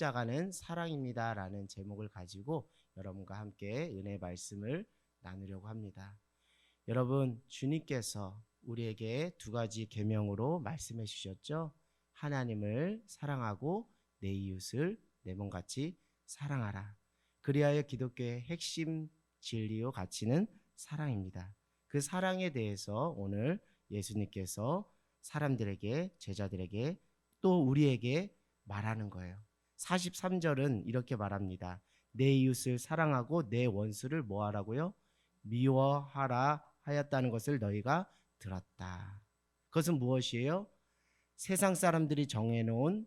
십자가는 사랑입니다 라는 제목을 가지고 여러분과 함께 은혜의 말씀을 나누려고 합니다. 여러분, 주님께서 우리에게 두 가지 계명으로 말씀해 주셨죠. 하나님을 사랑하고 내 이웃을 내 몸같이 사랑하라. 그리하여 기독교의 핵심 진리요 가치는 사랑입니다. 그 사랑에 대해서 오늘 예수님께서 사람들에게, 제자들에게, 또 우리에게 말하는 거예요. 43절은 이렇게 말합니다. 내 이웃을 사랑하고 내 원수를 뭐하라고요? 미워하라 하였다는 것을 너희가 들었다. 그것은 무엇이에요? 세상 사람들이 정해놓은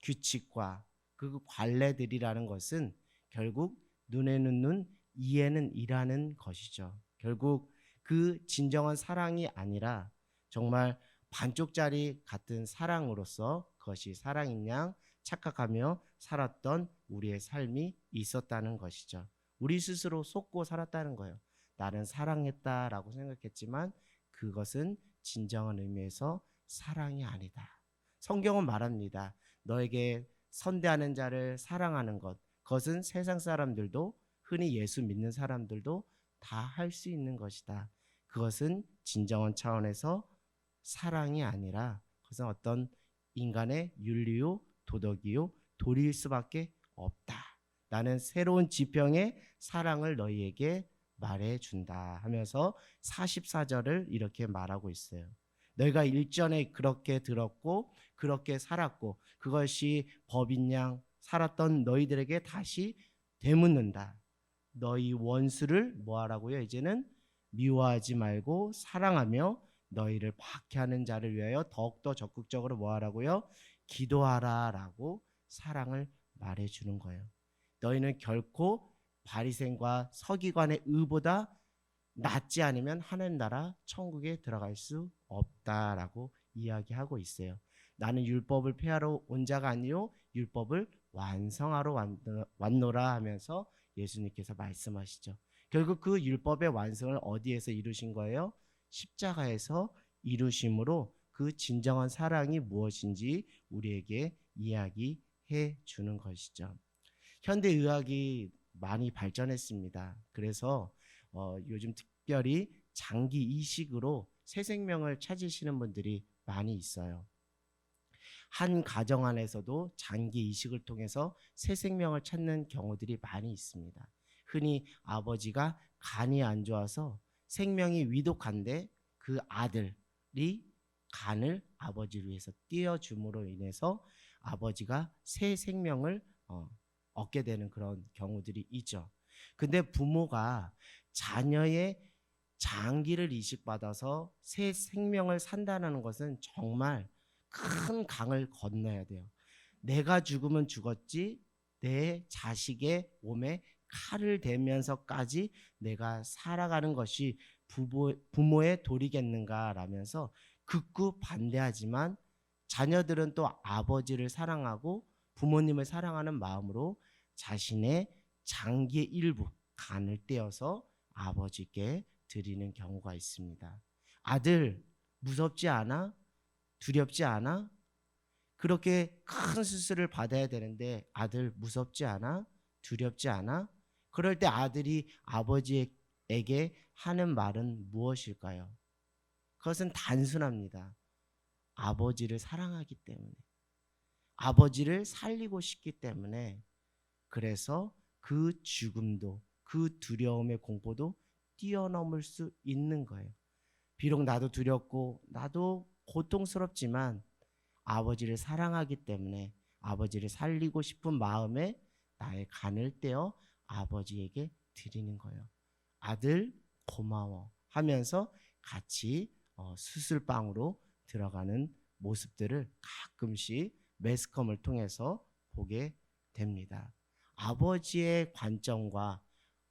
규칙과 그 관례들이라는 것은 결국 눈에는 눈, 이에는 이라는 것이죠. 결국 그 진정한 사랑이 아니라 정말 반쪽짜리 같은 사랑으로서 그것이 사랑인 양 착각하며 살았던 우리의 삶이 있었다는 것이죠. 우리 스스로 속고 살았다는 거예요. 나는 사랑했다라고 생각했지만 그것은 진정한 의미에서 사랑이 아니다. 성경은 말합니다. 너에게 선대하는 자를 사랑하는 것, 그것은 세상 사람들도, 흔히 예수 믿는 사람들도 다 할 수 있는 것이다. 그것은 진정한 차원에서 사랑이 아니라 그것은 어떤 인간의 윤리요, 도덕이요, 도리일 수밖에 없다. 나는 새로운 지평의 사랑을 너희에게 말해준다 하면서 44절을 이렇게 말하고 있어요. 너희가 일전에 그렇게 들었고 그렇게 살았고 그것이 법인 양 살았던 너희들에게 다시 되묻는다. 너희 원수를 뭐하라고요? 이제는 미워하지 말고 사랑하며 너희를 박해하는 자를 위하여 더욱더 적극적으로 뭐하라고요? 기도하라라고 사랑을 말해주는 거예요. 너희는 결코 바리새인과 서기관의 의보다 낫지 않으면 하늘 나라 천국에 들어갈 수 없다라고 이야기하고 있어요. 나는 율법을 폐하러 온 자가 아니요 율법을 완성하러 왔노라 하면서 예수님께서 말씀하시죠. 결국 그 율법의 완성을 어디에서 이루신 거예요? 십자가에서 이루심으로 그 진정한 사랑이 무엇인지 우리에게 이야기해 주는 것이죠. 현대의학이 많이 발전했습니다. 그래서 요즘 특별히 장기 이식으로 새 생명을 찾으시는 분들이 많이 있어요. 한 가정 안에서도 장기 이식을 통해서 새 생명을 찾는 경우들이 많이 있습니다. 흔히 아버지가 간이 안 좋아서 생명이 위독한데 그 아들이 간을 아버지를 위해서 띄워줌으로 인해서 아버지가 새 생명을 얻게 되는 그런 경우들이 있죠. 근데 부모가 자녀의 장기를 이식받아서 새 생명을 산다는 것은 정말 큰 강을 건너야 돼요. 내가 죽으면 죽었지 내 자식의 몸에 칼을 대면서까지 내가 살아가는 것이 부모의 도리겠는가 라면서 극구 반대하지만 자녀들은 또 아버지를 사랑하고 부모님을 사랑하는 마음으로 자신의 장기의 일부 간을 떼어서 아버지께 드리는 경우가 있습니다. 아들 무섭지 않아? 두렵지 않아? 그렇게 큰 수술을 받아야 되는데 아들 무섭지 않아? 두렵지 않아? 그럴 때 아들이 아버지에게 하는 말은 무엇일까요? 그것은 단순합니다. 아버지를 사랑하기 때문에, 아버지를 살리고 싶기 때문에, 그래서 그 죽음도, 그 두려움의 공포도 뛰어넘을 수 있는 거예요. 비록 나도 두렵고 나도 고통스럽지만 아버지를 사랑하기 때문에 아버지를 살리고 싶은 마음에 나의 간을 떼어 아버지에게 드리는 거예요. 아들 고마워 하면서 같이 수술방으로 들어가는 모습들을 가끔씩 매스컴을 통해서 보게 됩니다. 아버지의 관점과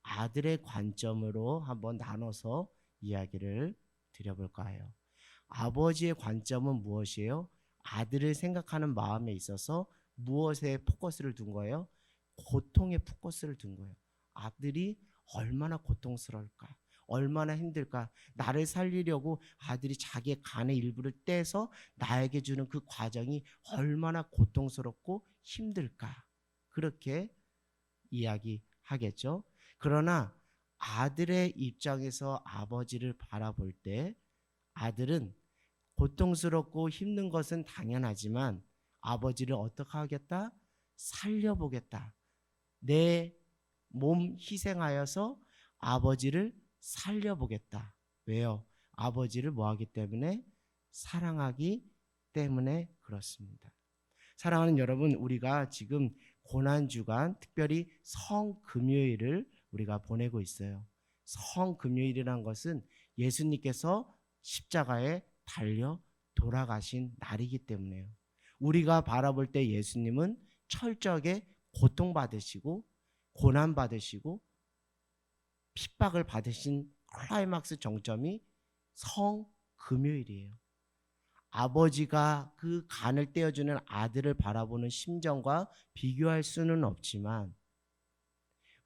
아들의 관점으로 한번 나눠서 이야기를 드려볼까 해요. 아버지의 관점은 무엇이에요? 아들을 생각하는 마음에 있어서 무엇에 포커스를 둔 거예요? 고통에 포커스를 둔 거예요. 아들이 얼마나 고통스러울까? 얼마나 힘들까? 나를 살리려고 아들이 자기의 간의 일부를 떼서 나에게 주는 그 과정이 얼마나 고통스럽고 힘들까? 그렇게 이야기하겠죠. 그러나 아들의 입장에서 아버지를 바라볼 때 아들은 고통스럽고 힘든 것은 당연하지만 아버지를 어떻게 하겠다? 살려보겠다. 내 몸 희생하여서 아버지를 살려보겠다. 왜요? 아버지를 뭐하기 때문에? 사랑하기 때문에 그렇습니다. 사랑하는 여러분, 우리가 지금 고난주간, 특별히 성금요일을 우리가 보내고 있어요. 성금요일이란 것은 예수님께서 십자가에 달려 돌아가신 날이기 때문에요. 우리가 바라볼 때 예수님은 철저하게 고통받으시고 고난받으시고 핍박을 받으신 클라이막스 정점이 성금요일이에요. 아버지가 그 간을 떼어주는 아들을 바라보는 심정과 비교할 수는 없지만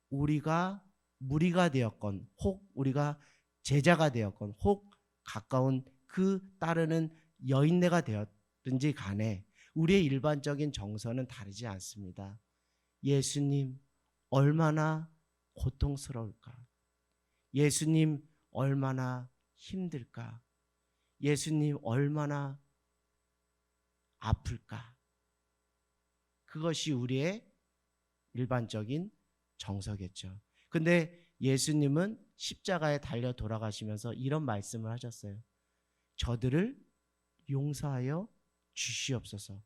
우리가 무리가 되었건 혹 우리가 제자가 되었건 혹 가까운 그 따르는 여인네가 되었든지 간에 우리의 일반적인 정서는 다르지 않습니다. 예수님 얼마나 고통스러울까? 예수님 얼마나 힘들까? 예수님 얼마나 아플까? 그것이 우리의 일반적인 정서겠죠. 근데 예수님은 십자가에 달려 돌아가시면서 이런 말씀을 하셨어요. 저들을 용서하여 주시옵소서.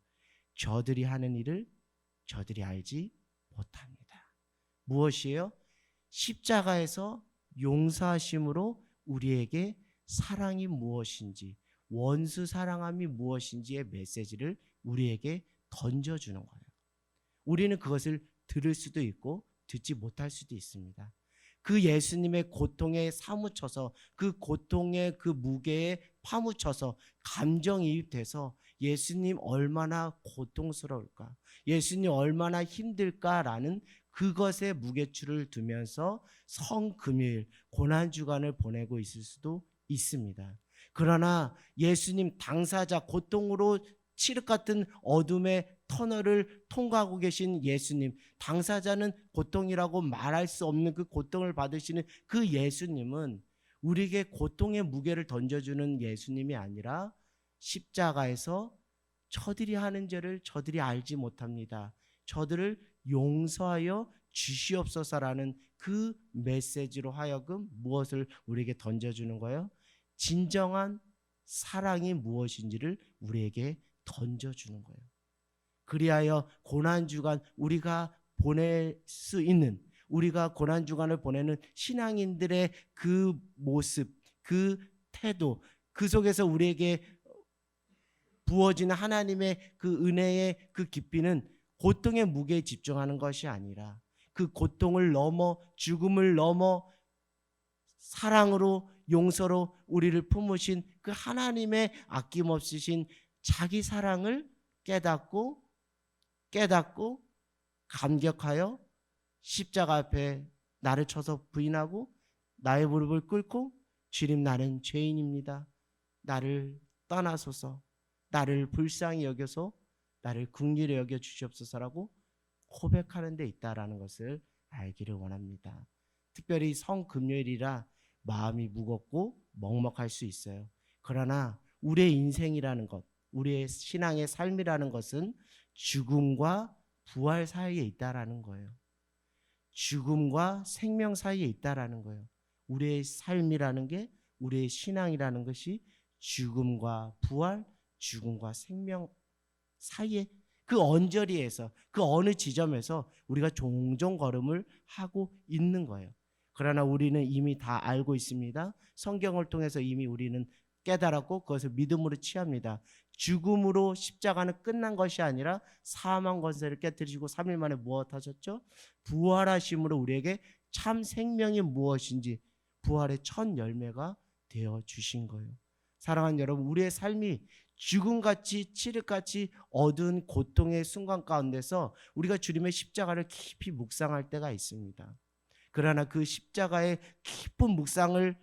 저들이 하는 일을 저들이 알지 못합니다. 무엇이에요? 십자가에서 용서하심으로 우리에게 사랑이 무엇인지, 원수 사랑함이 무엇인지의 메시지를 우리에게 던져주는 거예요. 우리는 그것을 들을 수도 있고 듣지 못할 수도 있습니다. 그 예수님의 고통에 사무쳐서 그 고통의 그 무게에 파묻혀서 감정이입돼서 예수님 얼마나 고통스러울까, 예수님 얼마나 힘들까라는 그것에 무게추를 두면서 성금요일 고난주간을 보내고 있을 수도 있습니다. 그러나 예수님 당사자, 고통으로 칠흑 같은 어둠의 터널을 통과하고 계신 예수님, 당사자는 고통이라고 말할 수 없는 그 고통을 받으시는 그 예수님은 우리에게 고통의 무게를 던져주는 예수님이 아니라 십자가에서 저들이 하는 죄를 저들이 알지 못합니다. 저들을 용서하여 주시옵소서라는 그 메시지로 하여금 무엇을 우리에게 던져주는 거예요? 진정한 사랑이 무엇인지를 우리에게 던져주는 거예요. 그리하여 고난주간 우리가 보낼 수 있는, 우리가 고난주간을 보내는 신앙인들의 그 모습, 그 태도, 그 속에서 우리에게 부어지는 하나님의 그 은혜의 그 깊이는 고통의 무게에 집중하는 것이 아니라 그 고통을 넘어, 죽음을 넘어 사랑으로, 용서로 우리를 품으신 그 하나님의 아낌없으신 자기 사랑을 깨닫고 감격하여 십자가 앞에 나를 쳐서 부인하고 나의 무릎을 꿇고 주님, 나는 죄인입니다. 나를 떠나소서. 나를 불쌍히 여겨서 나를 긍휼히 여겨 주시옵소서라고 고백하는 데 있다라는 것을 알기를 원합니다. 특별히 성금요일이라 마음이 무겁고 먹먹할 수 있어요. 그러나 우리의 인생이라는 것, 우리의 신앙의 삶이라는 것은 죽음과 부활 사이에 있다라는 거예요. 죽음과 생명 사이에 있다라는 거예요. 우리의 삶이라는 게, 우리의 신앙이라는 것이 죽음과 부활, 죽음과 생명 사이에 그 언저리에서, 그 어느 지점에서 우리가 종종 걸음을 하고 있는 거예요. 그러나 우리는 이미 다 알고 있습니다. 성경을 통해서 이미 우리는 깨달았고 그것을 믿음으로 취합니다. 죽음으로 십자가는 끝난 것이 아니라 사망 권세를 깨뜨리시고 3일 만에 무엇하셨죠? 부활하심으로 우리에게 참 생명이 무엇인지 부활의 첫 열매가 되어 주신 거예요. 사랑하는 여러분, 우리의 삶이 죽음같이 칠흑같이 어두운 고통의 순간 가운데서 우리가 주님의 십자가를 깊이 묵상할 때가 있습니다. 그러나 그 십자가의 깊은 묵상을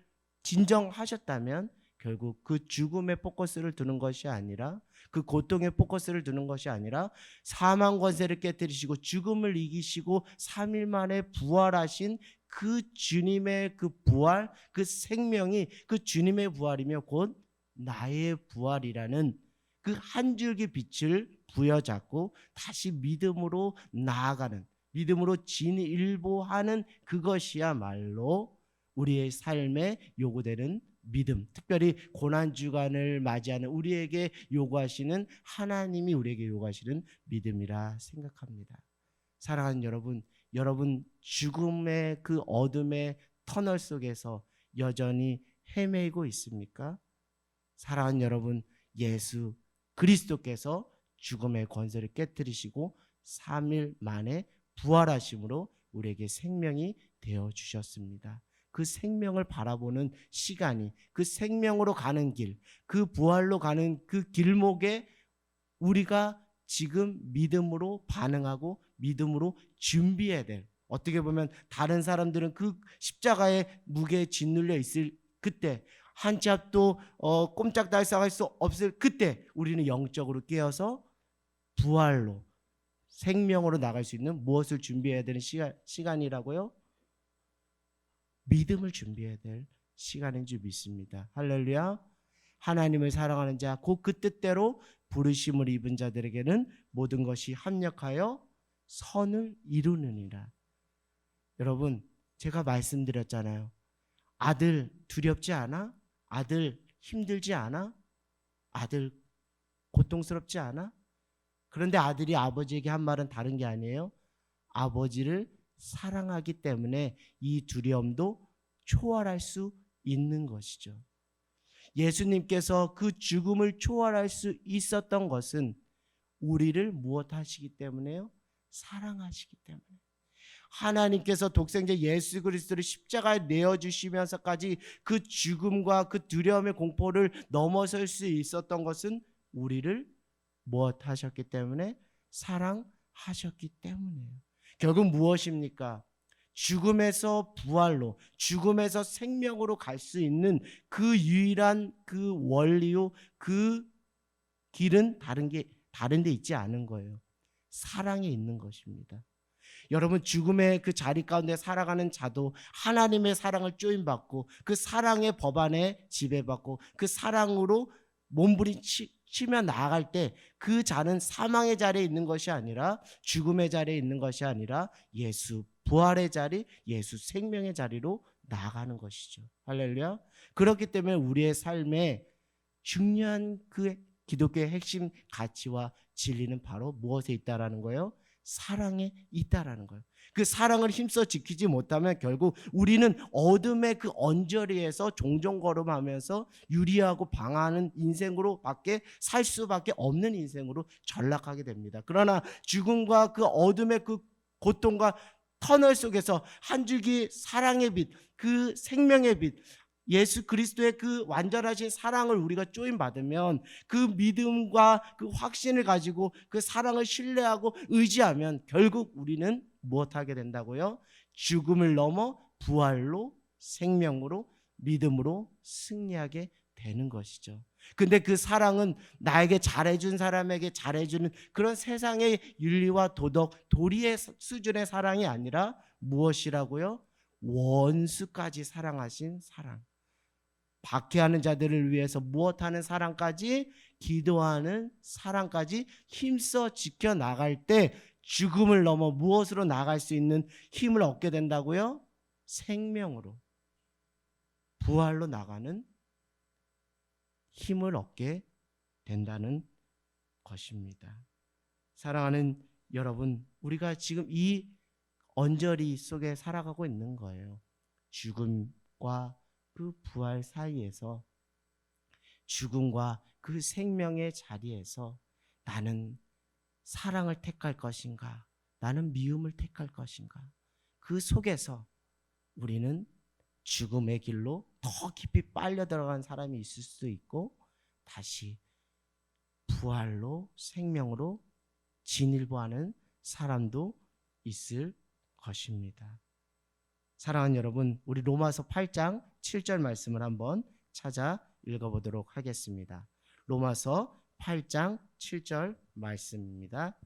진정하셨다면 결국 그 죽음에 포커스를 두는 것이 아니라, 그 고통에 포커스를 두는 것이 아니라 사망 권세를 깨뜨리시고 죽음을 이기시고 3일 만에 부활하신 그 주님의 그 부활, 그 생명이 그 주님의 부활이며 곧 나의 부활이라는 그 한 줄기 빛을 부여잡고 다시 믿음으로 나아가는, 믿음으로 진일보하는 그것이야말로 우리의 삶에 요구되는 믿음, 특별히 고난주간을 맞이하는 우리에게 요구하시는, 하나님이 우리에게 요구하시는 믿음이라 생각합니다. 사랑하는 여러분, 여러분 죽음의 그 어둠의 터널 속에서 여전히 헤매고 있습니까? 사랑하는 여러분, 예수 그리스도께서 죽음의 권세를 깨뜨리시고 3일 만에 부활하심으로 우리에게 생명이 되어 주셨습니다. 그 생명을 바라보는 시간이, 그 생명으로 가는 길, 그 부활로 가는 그 길목에 우리가 지금 믿음으로 반응하고 믿음으로 준비해야 될, 어떻게 보면 다른 사람들은 그 십자가의 무게에 짓눌려 있을 그때, 한 치 앞도 꼼짝달싹할 수 없을 그때 우리는 영적으로 깨어서 부활로, 생명으로 나갈 수 있는 무엇을 준비해야 되는 시간이라고요? 믿음을 준비해야 될 시간인 줄 믿습니다. 할렐루야. 하나님을 사랑하는 자, 곧 그 뜻대로 부르심을 입은 자들에게는 모든 것이 합력하여 선을 이루느니라. 여러분, 제가 말씀드렸잖아요. 아들 두렵지 않아? 아들 힘들지 않아? 아들 고통스럽지 않아? 그런데 아들이 아버지에게 한 말은 다른 게 아니에요. 아버지를 사랑하기 때문에 이 두려움도 초월할 수 있는 것이죠. 예수님께서 그 죽음을 초월할 수 있었던 것은 우리를 무엇 하시기 때문에요? 사랑하시기 때문에. 하나님께서 독생자 예수 그리스도를 십자가에 내어주시면서까지 그 죽음과 그 두려움의 공포를 넘어설 수 있었던 것은 우리를 무엇 하셨기 때문에? 사랑하셨기 때문이에요. 결국 무엇입니까? 죽음에서 부활로, 죽음에서 생명으로 갈 수 있는 그 유일한 그 원리요, 그 길은 다른 데 있지 않은 거예요. 사랑에 있는 것입니다. 여러분, 죽음의 그 자리 가운데 살아가는 자도 하나님의 사랑을 쪼임받고 그 사랑의 법 안에 지배받고 그 사랑으로 몸부림치며 나아갈 때 그 자는 사망의 자리에 있는 것이 아니라, 죽음의 자리에 있는 것이 아니라 예수 부활의 자리, 예수 생명의 자리로 나아가는 것이죠. 할렐루야. 그렇기 때문에 우리의 삶에 중요한 그 기독교의 핵심 가치와 진리는 바로 무엇에 있다라는 거예요? 사랑에 있다라는 거예요. 그 사랑을 힘써 지키지 못하면 결국 우리는 어둠의 그 언저리에서 종종걸음하면서 유리하고 방황하는 인생으로 밖에 살 수밖에 없는 인생으로 전락하게 됩니다. 그러나 죽음과 그 어둠의 그 고통과 터널 속에서 한 줄기 사랑의 빛, 그 생명의 빛, 예수 그리스도의 그 완전하신 사랑을 우리가 쪼임받으면, 그 믿음과 그 확신을 가지고 그 사랑을 신뢰하고 의지하면 결국 우리는 무엇하게 된다고요? 죽음을 넘어 부활로, 생명으로, 믿음으로 승리하게 되는 것이죠. 근데 그 사랑은 나에게 잘해준 사람에게 잘해주는 그런 세상의 윤리와 도덕, 도리의 수준의 사랑이 아니라 무엇이라고요? 원수까지 사랑하신 사랑. 박해하는 자들을 위해서 무엇하는 사랑까지, 기도하는 사랑까지 힘써 지켜나갈 때 죽음을 넘어 무엇으로 나갈 수 있는 힘을 얻게 된다고요? 생명으로, 부활로 나가는 힘을 얻게 된다는 것입니다. 사랑하는 여러분, 우리가 지금 이 언저리 속에 살아가고 있는 거예요. 죽음과 그 부활 사이에서, 죽음과 그 생명의 자리에서 나는 사랑을 택할 것인가, 나는 미움을 택할 것인가, 그 속에서 우리는 죽음의 길로 더 깊이 빨려 들어간 사람이 있을 수도 있고, 다시 부활로, 생명으로 진일보하는 사람도 있을 것입니다. 사랑하는 여러분, 우리 로마서 8장 7절 말씀을 한번 찾아 읽어보도록 하겠습니다. 로마서 8장 7절 말씀입니다.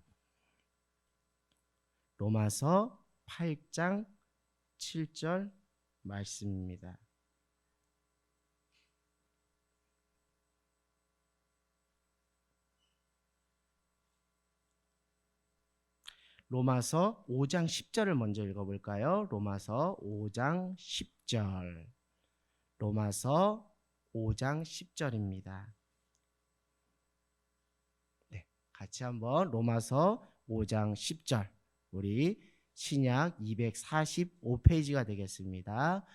로마서 8장 7절 말씀입니다. 로마서 5장 10절을 먼저 읽어볼까요? 로마서 5장 10절. 로마서 5장 10절입니다. 네, 같이 한번 로마서 5장 10절. 우리 신약 245페이지가 되겠습니다.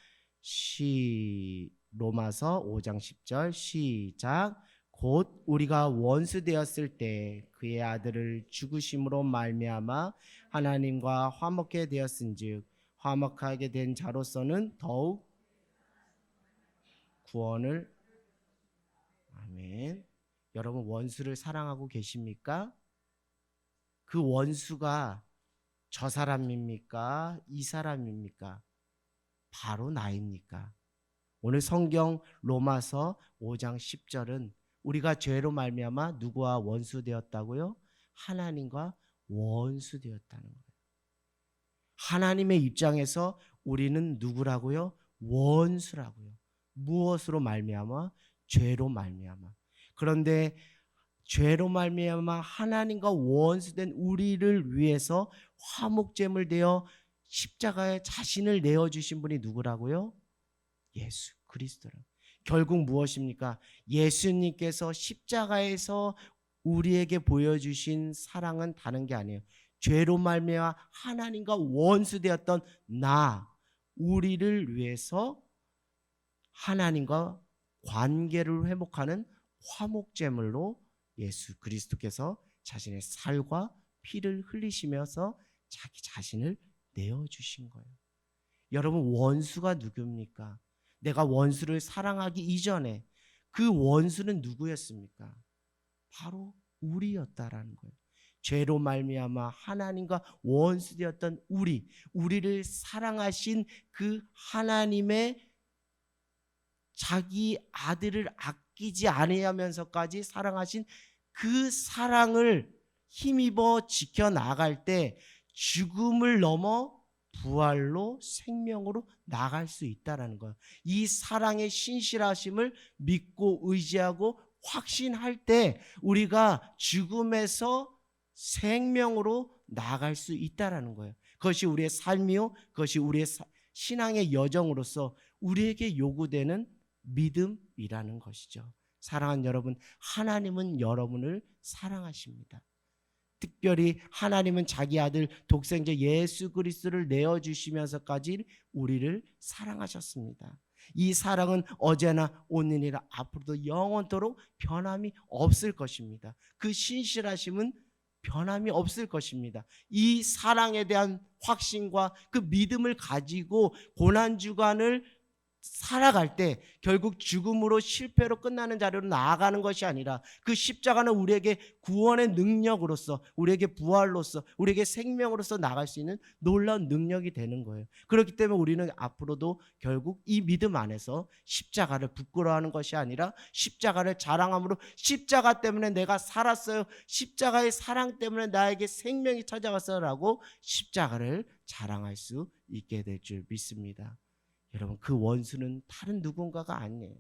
로마서 5장 10절 시작. 곧 우리가 원수 되었을 때 그의 아들을 죽으심으로 말미암아 하나님과 화목게 되었은즉 화목하게 된 자로서는 더욱 구원을. 아멘. 여러분 원수를 사랑하고 계십니까? 그 원수가 저 사람입니까? 이 사람입니까? 바로 나입니까? 오늘 성경 로마서 5장 10절은 우리가 죄로 말미암아 누구와 원수되었다고요? 하나님과 원수되었다는 거예요. 하나님의 입장에서 우리는 누구라고요? 원수라고요. 무엇으로 말미암아? 죄로 말미암아. 그런데 죄로 말미암아 하나님과 원수된 우리를 위해서 화목제물 되어 십자가에 자신을 내어주신 분이 누구라고요? 예수 그리스도라고. 결국 무엇입니까? 예수님께서 십자가에서 우리에게 보여주신 사랑은 다른 게 아니에요. 죄로 말미암아 하나님과 원수되었던 우리를 위해서 하나님과 관계를 회복하는 화목제물로 예수 그리스도께서 자신의 살과 피를 흘리시면서 자기 자신을 내어주신 거예요. 여러분 원수가 누굽니까? 내가 원수를 사랑하기 이전에 그 원수는 누구였습니까? 바로 우리였다라는 거예요. 죄로 말미암아 하나님과 원수되었던 우리를 사랑하신 그 하나님의 자기 아들을 아끼지 아니하면서까지 사랑하신 그 사랑을 힘입어 지켜나갈 때 죽음을 넘어 부활로 생명으로 나갈 수 있다는 거예요. 이 사랑의 신실하심을 믿고 의지하고 확신할 때 우리가 죽음에서 생명으로 나갈 수 있다는 거예요. 그것이 우리의 삶이요, 그것이 우리의 신앙의 여정으로서 우리에게 요구되는 믿음이라는 것이죠. 사랑하는 여러분, 하나님은 여러분을 사랑하십니다. 특별히 하나님은 자기 아들 독생자 예수 그리스도를 내어주시면서까지 우리를 사랑하셨습니다. 이 사랑은 어제나 오늘이나 앞으로도 영원토록 변함이 없을 것입니다. 그 신실하심은 변함이 없을 것입니다. 이 사랑에 대한 확신과 그 믿음을 가지고 고난주간을 살아갈 때 결국 죽음으로 실패로 끝나는 자리로 나아가는 것이 아니라 그 십자가는 우리에게 구원의 능력으로서, 우리에게 부활로서, 우리에게 생명으로서 나갈 수 있는 놀라운 능력이 되는 거예요. 그렇기 때문에 우리는 앞으로도 결국 이 믿음 안에서 십자가를 부끄러워하는 것이 아니라 십자가를 자랑함으로 십자가 때문에 내가 살았어요, 십자가의 사랑 때문에 나에게 생명이 찾아왔어요 라고 십자가를 자랑할 수 있게 될 줄 믿습니다. 여러분 그 원수는 다른 누군가가 아니에요.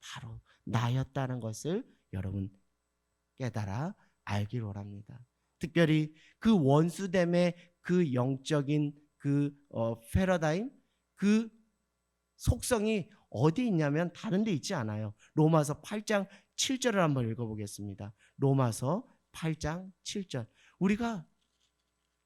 바로 나였다는 것을 여러분 깨달아 알기를 원합니다. 특별히 그 원수됨의 그 영적인 그 패러다임, 그 속성이 어디 있냐면 다른 데 있지 않아요. 로마서 8장 7절을 한번 읽어보겠습니다. 로마서 8장 7절. 우리가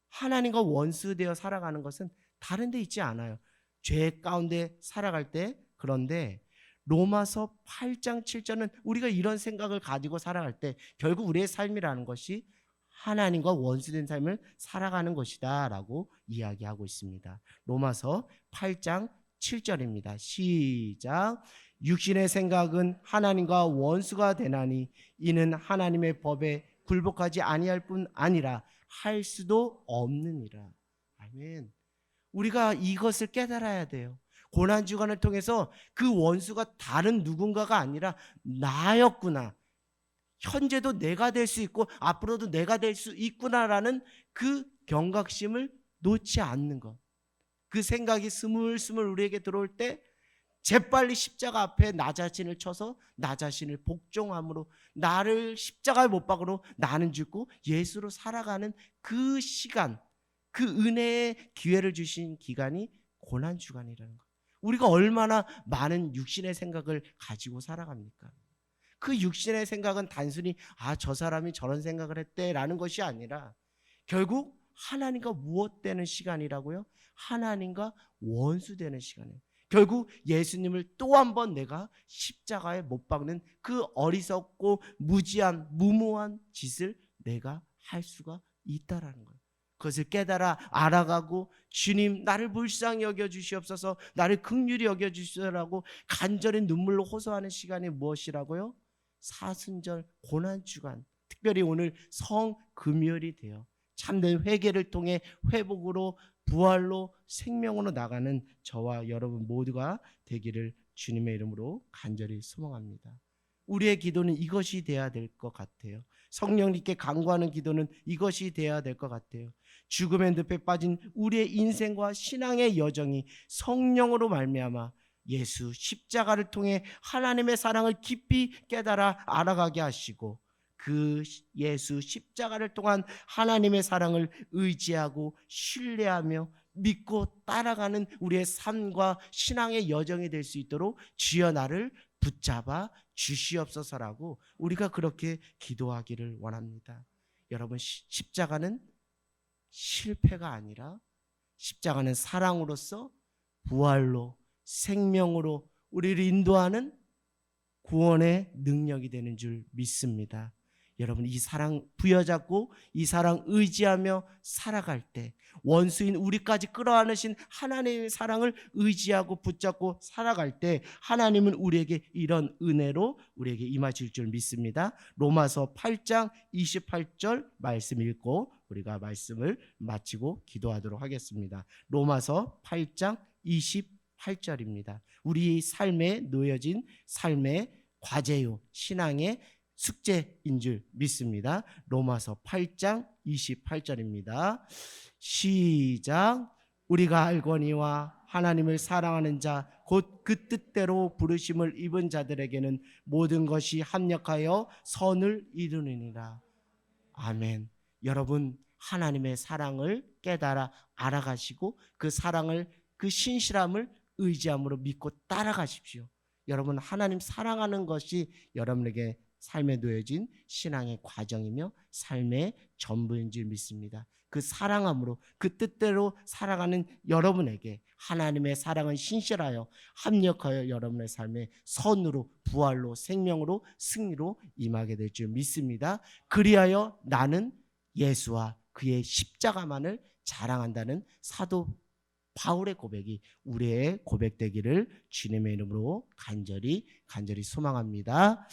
하나님과 원수되어 살아가는 것은 다른 데 있지 않아요. 죄 가운데 살아갈 때. 그런데 로마서 8장 7절은 우리가 이런 생각을 가지고 살아갈 때 결국 우리의 삶이라는 것이 하나님과 원수된 삶을 살아가는 것이다 라고 이야기하고 있습니다. 로마서 8장 7절입니다. 시작. 육신의 생각은 하나님과 원수가 되나니 이는 하나님의 법에 굴복하지 아니할 뿐 아니라 할 수도 없느니라. 아멘. 우리가 이것을 깨달아야 돼요. 고난주간을 통해서 그 원수가 다른 누군가가 아니라 나였구나, 현재도 내가 될 수 있고 앞으로도 내가 될 수 있구나라는 그 경각심을 놓지 않는 것, 그 생각이 스물스물 우리에게 들어올 때 재빨리 십자가 앞에 나 자신을 쳐서 나 자신을 복종함으로 나를 십자가에 못 박으로 나는 죽고 예수로 살아가는 그 시간, 그 은혜의 기회를 주신 기간이 고난주간이라는 것. 우리가 얼마나 많은 육신의 생각을 가지고 살아갑니까? 그 육신의 생각은 단순히 저 사람이 저런 생각을 했대라는 것이 아니라 결국 하나님과 무엇 되는 시간이라고요? 하나님과 원수되는 시간이에요. 결국 예수님을 또 한 번 내가 십자가에 못 박는 그 어리석고 무지한 무모한 짓을 내가 할 수가 있다라는 거예요. 그것을 깨달아 알아가고 주님 나를 불쌍히 여겨주시옵소서, 나를 긍휼히 여겨주시라고 간절히 눈물로 호소하는 시간이 무엇이라고요? 사순절 고난주간, 특별히 오늘 성금요일이 되어 참된 회개를 통해 회복으로 부활로 생명으로 나가는 저와 여러분 모두가 되기를 주님의 이름으로 간절히 소망합니다. 우리의 기도는 이것이 돼야 될 것 같아요. 성령님께 간구하는 기도는 이것이 돼야 될 것 같아요. 죽음의 늪에 빠진 우리의 인생과 신앙의 여정이 성령으로 말미암아 예수 십자가를 통해 하나님의 사랑을 깊이 깨달아 알아가게 하시고 그 예수 십자가를 통한 하나님의 사랑을 의지하고 신뢰하며 믿고 따라가는 우리의 삶과 신앙의 여정이 될 수 있도록 주여 나를 붙잡아 주시옵소서라고 우리가 그렇게 기도하기를 원합니다. 여러분, 십자가는 실패가 아니라 십자가는 사랑으로서 부활로 생명으로 우리를 인도하는 구원의 능력이 되는 줄 믿습니다. 여러분, 이 사랑 부여잡고 이 사랑 의지하며 살아갈 때 원수인 우리까지 끌어안으신 하나님의 사랑을 의지하고 붙잡고 살아갈 때 하나님은 우리에게 이런 은혜로 우리에게 임하실 줄 믿습니다. 로마서 8장 28절 말씀 읽고 우리가 말씀을 마치고 기도하도록 하겠습니다. 로마서 8장 28절입니다. 우리 삶에 놓여진 삶의 과제요, 신앙의 숙제인 줄 믿습니다. 로마서 8장 28절입니다. 시작. 우리가 알거니와 하나님을 사랑하는 자 곧 그 뜻대로 부르심을 입은 자들에게는 모든 것이 합력하여 선을 이루느니라. 아멘. 여러분, 하나님의 사랑을 깨달아 알아가시고 그 사랑을, 그 신실함을 의지함으로 믿고 따라가십시오. 여러분, 하나님 사랑하는 것이 여러분에게 삶에 놓여진 신앙의 과정이며 삶의 전부인 줄 믿습니다. 그 사랑함으로 그 뜻대로 살아가는 여러분에게 하나님의 사랑은 신실하여 합력하여 여러분의 삶에 선으로 부활로 생명으로 승리로 임하게 될 줄 믿습니다. 그리하여 나는 예수와 그의 십자가만을 자랑한다는 사도 바울의 고백이 우리의 고백되기를 주님의 이름으로 간절히 소망합니다.